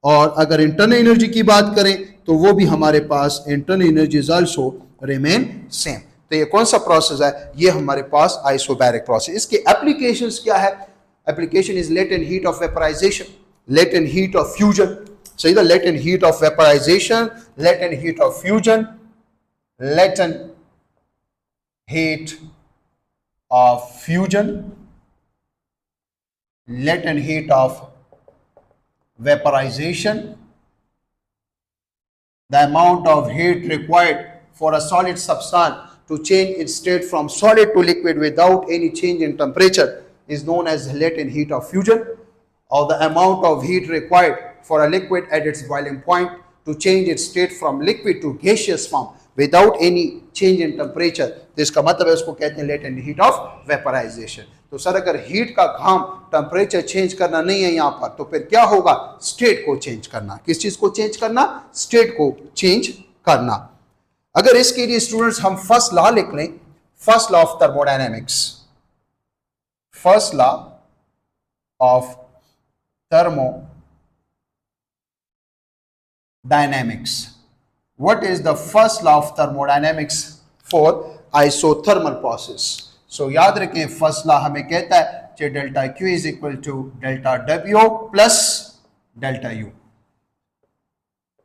और अगर इंटरनल एनर्जी की बात करें तो वो भी हमारे पास internal energy is also remain same. तो ये कौन सा प्रोसेस है? ये हमारे पास आइसोबैरिक प्रोसेस। इसके एप्लीकेशंस क्या है? Application is latent heat of vaporisation, latent heat of fusion. सही था, latent heat of vaporisation, latent heat of fusion, latent heat of fusion, latent heat of vaporization, the amount of heat required for a solid substance to change its state from solid to liquid without any change in temperature is known as latent heat of fusion, or the amount of heat required for a liquid at its boiling point to change its state from liquid to gaseous form without any change in temperature. तो इसका मतलब है उसको कहते हैं latent heat of vaporization. तो sir अगर heat का काम टेम्परेचर चेंज करना नहीं है यहाँ पर तो फिर क्या होगा? स्टेट को चेंज करना। किस चीज को चेंज करना? स्टेट को चेंज करना। अगर इसके लिए स्टूडेंट्स हम फर्स्ट लॉ लिख लें, first law of thermodynamics, first law of thermodynamics. What is the first law of thermodynamics for isothermal process? So याद रखें फर्स्ट लॉ हमें कहता है कि delta Q is equal to delta W plus delta U।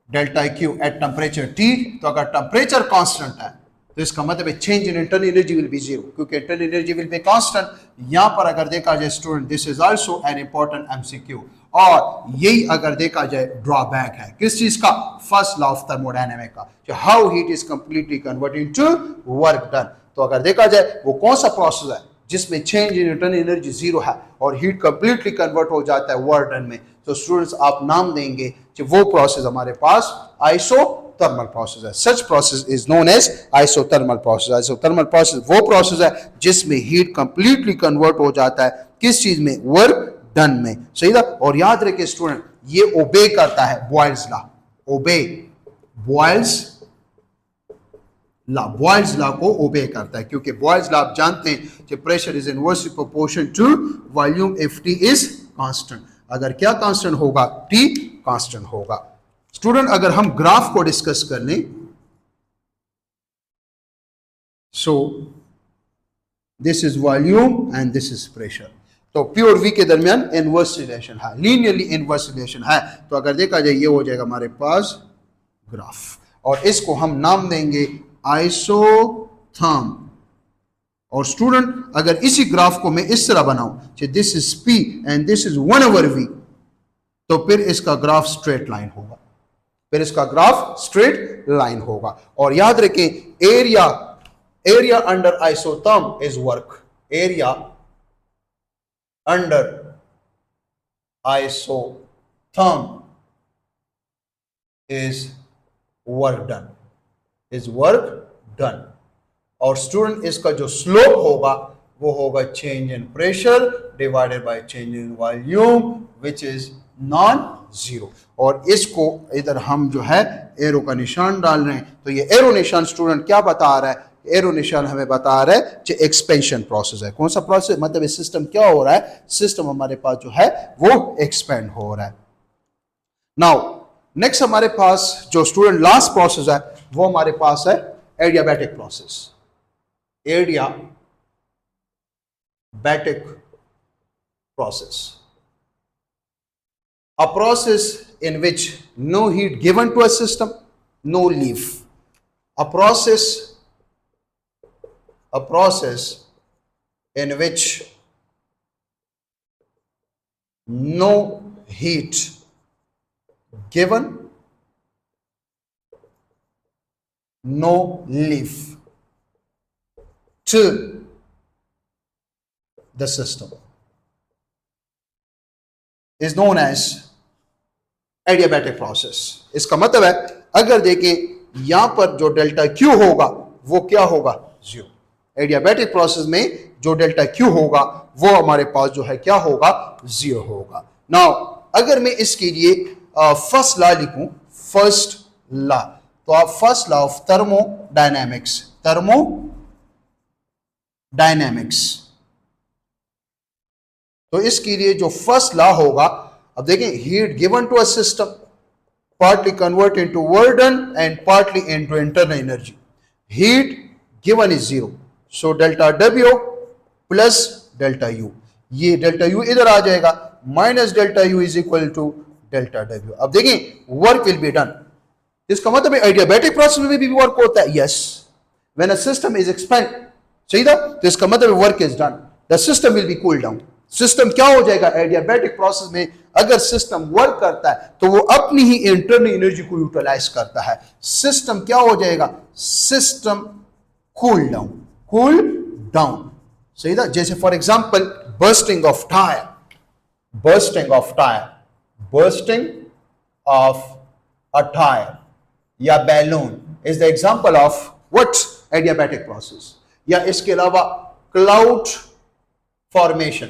Delta Q at temperature T, तो अगर temperature constant है तो इसका मतलब है change in internal energy will be zero, क्योंकि internal energy will be constant. यहां पर अगर देखा जाए student, this is also an important MCQ, और यही अगर देखा जाए ड्रॉबैक है किस चीज का? फर्स्ट लॉ ऑफ थर्मोडायनेमिक का, जो how heat is completely converted to work done. तो अगर देखा जाए वो कौन सा प्रोसेस है जिसमें change in internal energy zero है और हीट कंप्लीटली कन्वर्ट हो जाता है वर्क डन में, तो स्टूडेंट्स आप नाम देंगे कि वो प्रोसेस हमारे पास आइसोथर्मल प्रोसेस है। Such process is known as isothermal process. Isothermal process वो प्रोसेस है जिसमें हीट कंप्लीटली कन्वर्ट हो जाता है किस चीज में? वर्क डन में। सही था। और याद रखिए स्टूडेंट, ये ओबे करता है Boyle's law, obey Boyle's law, Boyle's law को ओबे करता है, क्योंकि बॉयल्स लॉ आप जानते हैं कि pressure is inversely proportion to volume if T is constant. अगर क्या कांस्टेंट होगा? टी कांस्टेंट होगा। स्टूडेंट अगर हम ग्राफ को डिस्कस कर लें, सो this is volume and this is pressure. तो पी और वी के दरमियान इनवर्स रिलेशन है, लीनियरली इनवर्स रिलेशन है। तो अगर देखा जाए ये हो जाएगा हमारे पास ग्राफ, और इसको हम नाम देंगे आइसोथर्म। और स्टूडेंट अगर इसी ग्राफ को मैं इस तरह बनाऊं, this is P and this is 1/v, तो फिर इसका ग्राफ स्ट्रेट लाइन होगा, फिर इसका ग्राफ स्ट्रेट लाइन होगा। और याद रखें area under isotherm is work, area under isotherm is work done, is work done. और स्टूडेंट इसका जो स्लोप होगा वो होगा change in pressure divided by change in volume which is non zero. और इसको इधर हम जो है एरो का निशान डाल रहे हैं। तो ये एरो निशान स्टूडेंट क्या बता रहा है? एरो निशान हमें बता रहा है कि एक्सपेंशन प्रोसेस है। कौन सा प्रोसेस? मतलब ये सिस्टम क्या हो रहा है? सिस्टम हमारे पास जो है वो एक्सपेंड हो रहा है। नाउ नेक्स्ट हमारे पास जो स्टूडेंट लास्ट प्रोसेस है वो हमारे पास है adiabatic process. Adiabatic process, a process in which no heat given to a system, no leaf. A process in which no heat given, no leaf to the system is known as adiabatic process. इसका मतलब है अगर देखें यहां पर जो delta Q होगा वो क्या होगा? जीरो। एडियाबैटिक प्रोसेस में जो डेल्टा क्यू होगा वो हमारे पास जो है क्या होगा? जीरो होगा। नाउ अगर मैं इसके लिए फर्स्ट लॉ लिखूं, फर्स्ट लॉ, तो आप फर्स्ट लॉ ऑफ थर्मोडायनेमिक्स, तो इसके लिए जो फर्स्ट लॉ होगा, अब देखें heat given to a system partly convert into work done and partly into internal energy. Heat given is zero, so delta W plus delta U, ये delta U इधर आ जाएगा, minus delta U is equal to delta W। अब देखें work will be done, इसका मतलब है adiabatic process में भी वर्क होता है। yes, when a system is expand, सही था, तो इसका मतलब work is done, the system will be cool down. System क्या हो जाएगा? एडियाबैटिक प्रोसेस में अगर सिस्टम वर्क करता है तो वो अपनी ही इंटरनल एनर्जी को यूटिलाइज करता है। सिस्टम क्या हो जाएगा? सिस्टम कूल डाउन, सही था। जैसे for example bursting of a tyre या balloon is the example of what? Adiabatic process. या इसके अलावा क्लाउड फॉर्मेशन,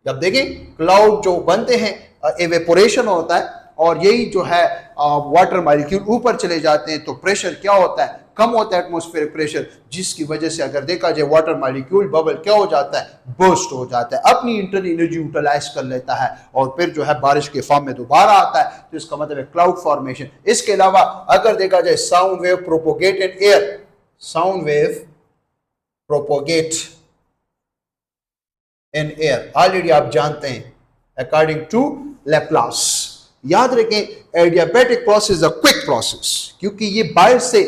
जब देखें क्लाउड जो बनते हैं एवेपोरेशन होता है और यही जो है वाटर मॉलिक्यूल ऊपर चले जाते हैं, तो प्रेशर क्या होता है? कम होता है एटमॉस्फेरिक प्रेशर, जिसकी वजह से अगर देखा जाए वाटर मॉलिक्यूल बबल क्या हो जाता है? बर्स्ट हो जाता है, अपनी इंटरनल एनर्जी यूटिलाइज कर लेता है और फिर जो है बारिश के फॉर्म में दोबारा आता है। तो इसका मतलब है क्लाउड फॉर्मेशन। इसके अलावा अगर देखा जाए sound wave propagate in air, sound wave propagate in air, already आप जानते हैं अकॉर्डिंग टू लैप्लास। याद रखें adiabatic process a quick process, क्योंकि ये बाहर से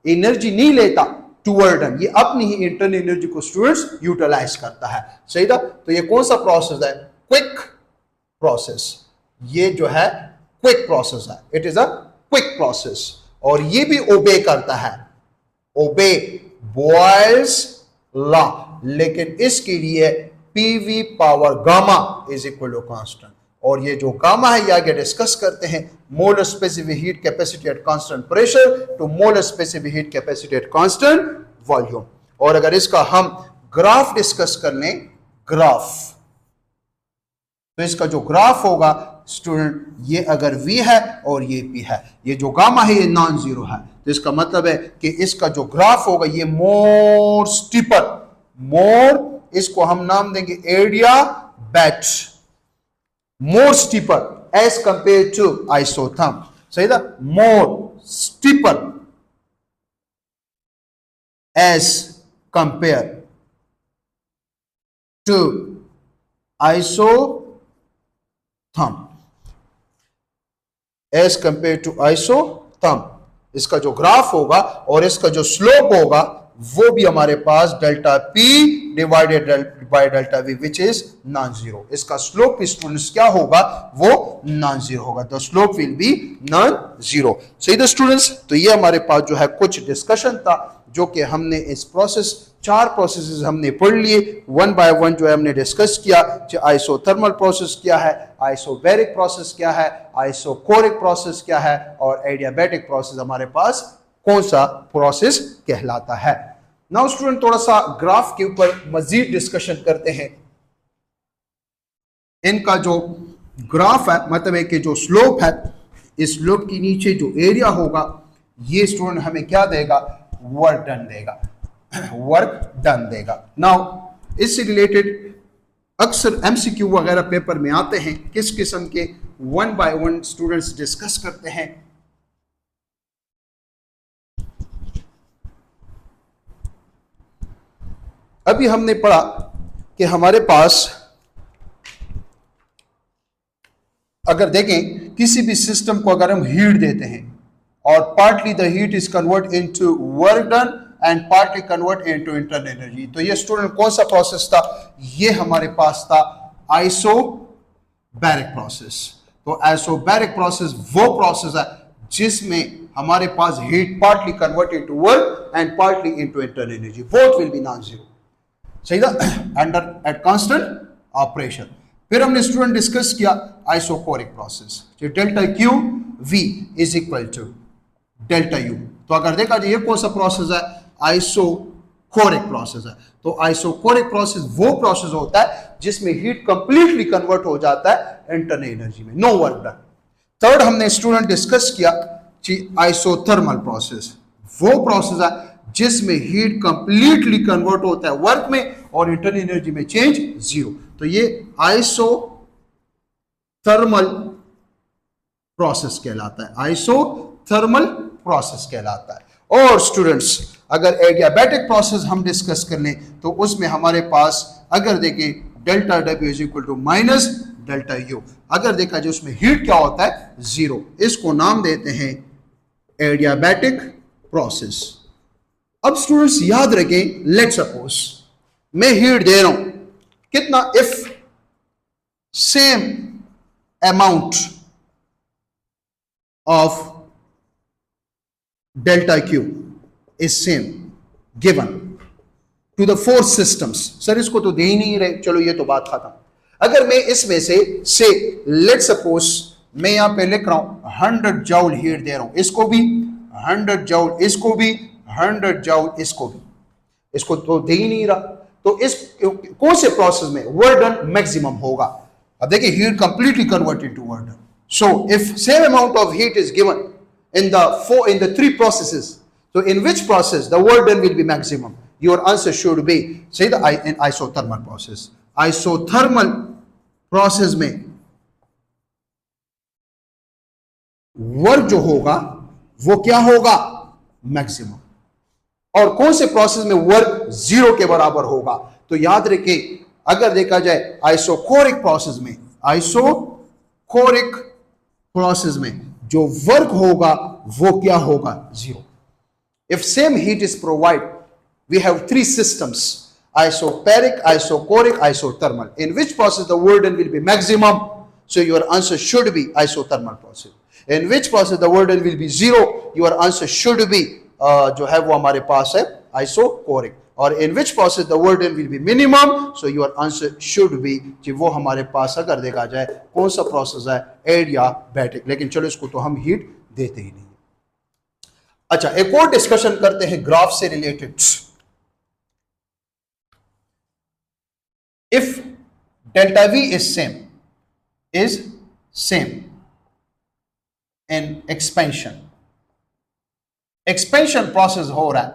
एनर्जी नहीं लेता टूवर्ड डन, ये अपनी ही इंटरनल एनर्जी को स्टूडेंट्स यूटिलाइज करता है, सही था। तो ये कौन सा प्रोसेस है? Quick process. ये जो है क्विक प्रोसेस है, it is a quick process. और ये भी ओबे करता है, ओबे बॉयल्स लॉ, लेकिन इसके लिए PV power gamma is equal to constant. और ये जो गामा है ये आगे डिस्कस करते हैं, molar specific heat capacity at constant pressure to molar specific heat capacity at constant volume. और अगर इसका हम ग्राफ डिस्कस कर लें, ग्राफ, तो इसका जो ग्राफ होगा स्टूडेंट, ये अगर V है और ये P है, ये जो गामा है ये नॉन जीरो है, तो इसका मतलब है कि इसका जो ग्राफ होगा ये मोर स्टीपर, मोर, इसको हम नाम देंगे adiabat, more steeper as compare to isotherm. सही था, more steeper as compare to isotherm, as compare to isotherm. इसका जो ग्राफ होगा और इसका जो स्लोप होगा वो भी हमारे पास delta P divided by delta V which is non zero. इसका स्लोप स्टूडेंट्स क्या होगा, वो नॉन जीरो होगा। The slope will be non zero. सही था स्टूडेंट्स, तो ये हमारे पास जो है कुछ डिस्कशन था जो कि हमने इस प्रोसेस, चार प्रोसेसेस हमने पढ़ लिए, वन बाय वन जो है हमने डिस्कस किया। आइसोथर्मल प्रोसेस क्या है, आइसोबैरिक प्रोसेस क्या है, आइसोकोरिक प्रोसेस क्या है, और एडियाबैटिक प्रोसेस हमारे पास कौन सा प्रोसेस कहलाता है। नाउ स्टूडेंट थोड़ा सा ग्राफ के ऊपर मजीद डिस्कशन करते हैं। इनका जो ग्राफ है, मतलब है कि जो स्लोप है, इस स्लोप के नीचे जो एरिया होगा ये स्टूडेंट हमें क्या देगा, वर्क डन देगा, वर्क डन देगा। नाउ इससे रिलेटेड अक्सर एमसीक्यू वगैरह पेपर में आते हैं, किस किस्म के, one by one students discuss करते हैं। अभी हमने पढ़ा कि हमारे पास अगर देखें किसी भी सिस्टम को अगर हम हीट देते हैं और partly the heat is convert into work done and partly convert into internal energy, तो ये स्टूडेंट कौन सा प्रोसेस था, ये हमारे पास था आइसोबैरिक प्रोसेस। तो आइसोबैरिक प्रोसेस वो प्रोसेस है जिसमें हमारे पास heat partly convert into work and partly into internal energy, both will be non zero. सही था, अंडर एट कांस्टेंट ऑपरेशन। फिर हमने स्टूडेंट डिस्कस किया isochoric process, delta Q V is equal to delta U. तो अगर देखा जाए ये कौन सा प्रोसेस है, आइसोकोरिक प्रोसेस है। तो आइसोकोरिक प्रोसेस वो प्रोसेस होता है जिसमें हीट कंप्लीटली कन्वर्ट हो जाता है इंटरनल एनर्जी में, नो वर्क डन। थर्ड हमने स्टूडेंट डिस्कस किया आइसोथर्मल प्रोसेस, वो प्रोसेस है जिसमें हीट कंप्लीटली कन्वर्ट होता है वर्क में और इंटरनल एनर्जी में चेंज जीरो। तो ये आइसोथर्मल प्रोसेस कहलाता है, आइसोथर्मल प्रोसेस कहलाता है। और स्टूडेंट्स अगर एडियाबैटिक प्रोसेस हम डिस्कस कर लें तो उसमें हमारे पास अगर देखें delta W is equal to minus delta U, अगर देखा जाए उसमें हीट क्या होता है, जीरो। इसको नाम देते हैं एडियाबैटिक प्रोसेस। अब स्टूडेंट्स याद रखें, लेट सपोज मैं हीट दे रहा हूं कितना, if same amount of delta Q is same given to the four systems. Sir इसको तो दे ही नहीं रहे, चलो ये तो बात खत्म। अगर मैं इसमें से लेट सपोज मैं यहां पे लिख रहा हूं 100 जूल हीट दे रहा हूं, इसको भी 100 जूल, इसको भी 100 जूल, इसको भी, इसको तो दे ही नहीं रहा। तो इस कौन से प्रोसेस में वर्क डन मैक्सिमम होगा। अब देखिए heat completely converted to work done. So if same amount of heat is given in the three processes, so in which process the work done will be maximum? Your answer should be say the in isothermal process. Isothermal process में work जो होगा वो क्या होगा, maximum. और कौन से process में वर्क जीरो के बराबर होगा, तो याद रखिए अगर देखा जाए आइसोकोरिक प्रोसेस में, आइसोकोरिक प्रोसेस में जो वर्क होगा वो क्या होगा, zero. If same heat is provide, we have three systems, isoperic, isocoric, isothermal. In which process the work done will be maximum? So your answer should be isothermal process. In which process the work done will be zero? Your answer should be जो है वो हमारे पास है isocoric. और in which process the work done will be minimum? So your answer should be कि वो हमारे पास अगर देखा जाए कौन सा प्रोसेस है, एडियाबैटिक। लेकिन चलो इसको तो हम हीट देते ही नहीं। अच्छा एक और डिस्कशन करते हैं ग्राफ से related. If delta V is same in expansion process हो रहा है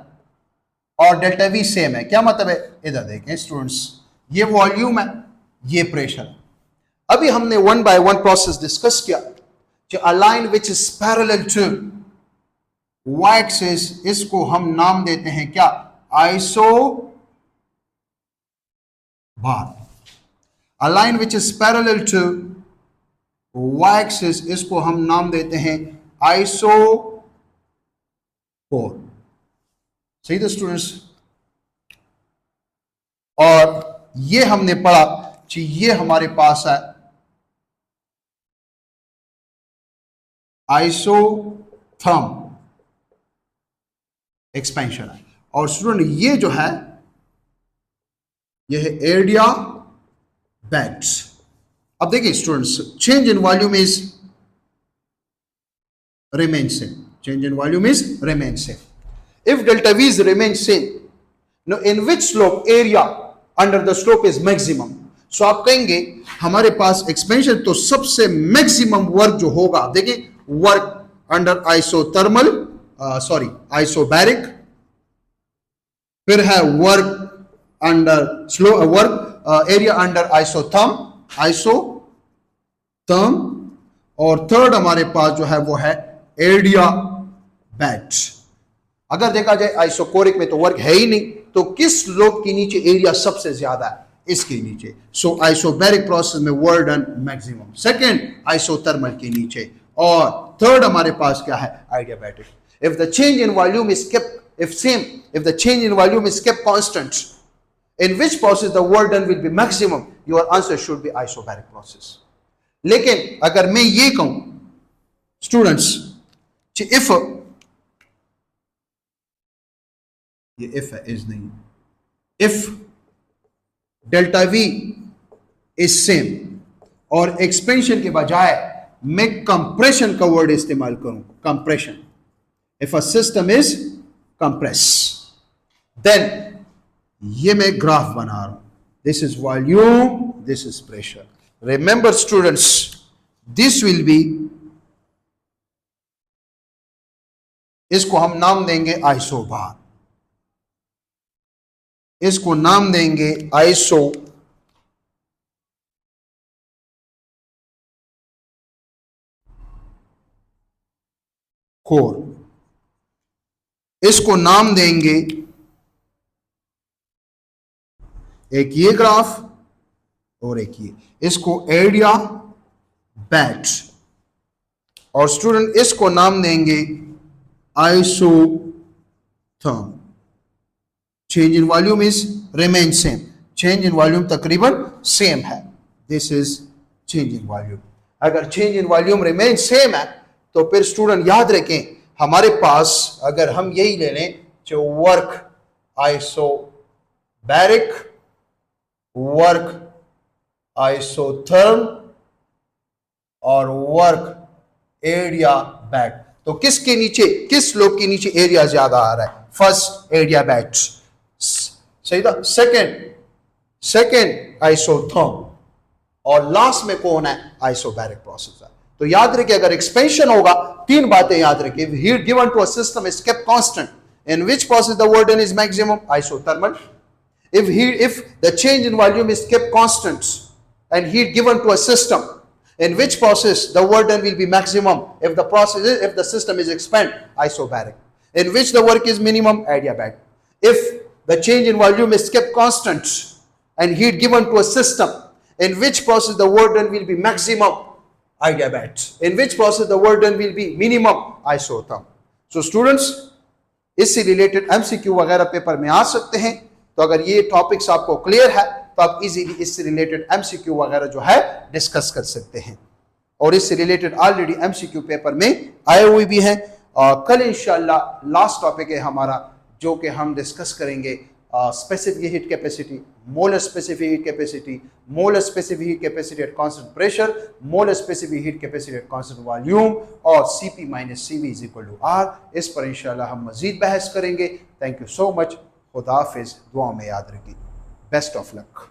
और डेल्टा वी सेम है, क्या मतलब है, इधर देखें स्टूडेंट्स, ये वॉल्यूम है, ये प्रेशर है। अभी हमने one by one process discuss किया। a line which is parallel to y axis, इसको हम नाम देते हैं क्या, iso bar. A line which is parallel to y axis, इसको हम नाम देते हैं आइसो कोर. सही था स्टूडेंट्स. और ये हमने पढ़ा कि ये हमारे पास है आइसोथर्म एक्सपेंशन है. और स्टूडेंट ये जो है ये है एरिया बैट. अब देखिए students, change in volume is remain same. Change in volume is remain same. If delta V is remain same, now in which slope area under the slope is maximum? So आप कहेंगे हमारे पास expansion तो सबसे maximum work जो होगा, देखिए work under isothermal isobaric, फिर है work under slow work area under isotherm, और थर्ड हमारे पास जो है वो है एरिया बैट. अगर देखा जाए आइसोकोरिक में तो वर्क है ही नहीं, तो किस स्लोप के नीचे एरिया सबसे ज्यादा है, इसके नीचे. सो आइसोबैरिक प्रोसेस में work done maximum, second isothermal के नीचे, और थर्ड हमारे पास क्या है, adiabatic. If the change in volume is kept if the change in volume is kept constant, in which process the work done will be maximum, your answer should be isobaric process. लेकिन अगर मैं ये कहूं students, if ये if है, is नहीं, if delta V is same और expansion के बजाय मैं कंप्रेशन का वर्ड इस्तेमाल करूं, compression, if a system is compress, then ये मैं ग्राफ बना रहा हूं, this is volume, this is pressure. Remember students, this will be, इसको हम नाम देंगे आइसोबार, इसको नाम देंगे आइसो कोर, इसको नाम देंगे एक ये ग्राफ और एक ये, इसको एरिया बैट, और स्टूडेंट इसको नाम देंगे isotherm. Change in volume is remain same, change in volume तकरीबन सेम है, this is change in volume. अगर change in volume remain same है तो फिर स्टूडेंट याद रखें हमारे पास अगर हम यही ले लें जो वर्क आइसोबैरिक, वर्क आइसोथर्म और वर्क एरिया बैट, तो किसके नीचे, किस स्लोप के नीचे एरिया ज्यादा आ रहा है, फर्स्ट एरिया बैट, सही था, सेकंड आइसोथर्म, और लास्ट में कौन है, आइसोबैरिक प्रोसेस है. तो याद रखिए अगर एक्सपेंशन होगा तीन बातें याद रखिए, heat given to a system is kept constant, in which process the work done is maximum, isothermal. if the change in volume is kept constant and heat given to a system, in which process the work done will be maximum, if the system is expand, isobaric. In which the work is minimum, adiabatic. If the change in volume is kept constant and heat given to a system, in which process the work done will be maximum, adiabatic. In which process the work done will be minimum, isotherm. So students, इससे related MCQ वगैरह paper में आ सकते हैं. तो अगर ये topics आपको clear है तो आप इजीली इससे रिलेटेड एमसीक्यू वगैरह जो है डिस्कस कर सकते हैं, और इससे रिलेटेड ऑलरेडी एमसीक्यू पेपर में आए हुए भी हैं. कल इंशाल्लाह लास्ट टॉपिक है हमारा जो कि हम डिस्कस करेंगे specific heat capacity, molar specific heat capacity, molar specific heat capacity at constant pressure, molar specific heat capacity at constant volume, और Cp minus Cv is equal to R. इस पर इंशाल्लाह हम मजीद बहस करेंगे. Thank you so much. खुदा हाफिज. दुआ में याद रखिए. Best of luck.